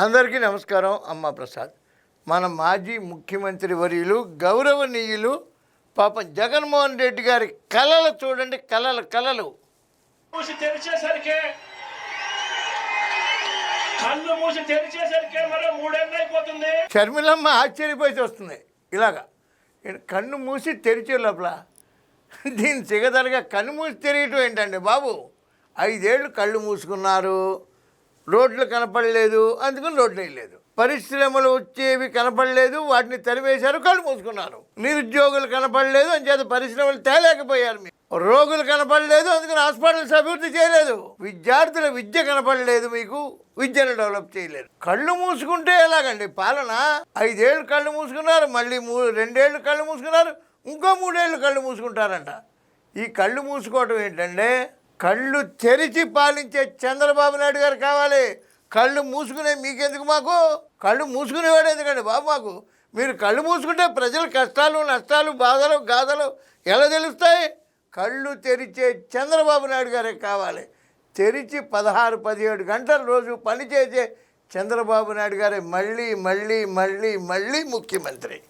అందరికీ నమస్కారం. అమ్మ ప్రసాద్. మన మాజీ ముఖ్యమంత్రి వర్యులు గౌరవనీయులు పాపం జగన్మోహన్ రెడ్డి గారి కళలు చూడండి, కళలు మూసి తెరిచేసరికి కళ్ళు మూసి తెరిచేసరికి మరో 3 ఏళ్ళు అయిపోతుంది. షర్మిలమ్మ ఆశ్చర్యపోయి వస్తుంది. ఇలాగా కన్ను మూసి తెరిచే లోపల దీని సిగదరగా కన్ను మూసి తెరియటం ఏంటండి బాబు? 5 ఏళ్ళు కళ్ళు మూసుకున్నారు, రోడ్లు కనపడలేదు, అందుకని రోడ్లు వేయలేదు. పరిశ్రమలు వచ్చేవి కనపడలేదు, వాటిని తరివేశారు, కళ్ళు మూసుకున్నారు. నిరుద్యోగులు కనపడలేదు, అంచేత పరిశ్రమలు తేలేకపోయారు. మీరు రోగులు కనపడలేదు, అందుకని హాస్పిటల్స్ అభివృద్ధి చేయలేదు. విద్యార్థుల విద్య కనపడలేదు, మీకు విద్యను డెవలప్ చేయలేదు. కళ్ళు మూసుకుంటే ఎలాగండి పాలన? 5 ఏళ్ళు కళ్ళు మూసుకున్నారు, మళ్ళీ 2 ఏళ్ళు కళ్ళు మూసుకున్నారు, ఇంకో 3 ఏళ్ళు కళ్ళు మూసుకుంటారంట. ఈ కళ్ళు మూసుకోవటం ఏంటంటే, కళ్ళు తెరిచి పాలించే చంద్రబాబు నాయుడు గారు కావాలి. కళ్ళు మూసుకునే మీకెందుకు? మాకు కళ్ళు మూసుకునేవాడు ఎందుకండి బాబు? మాకు మీరు కళ్ళు మూసుకుంటే ప్రజల కష్టాలు, నష్టాలు, బాధలు, గాథలు ఎలా తెలుస్తాయి? కళ్ళు తెరిచే చంద్రబాబు నాయుడు గారే కావాలి. తెరిచి 16-17 గంటల రోజు పనిచేసే చంద్రబాబు నాయుడు గారే మళ్ళీ ముఖ్యమంత్రి.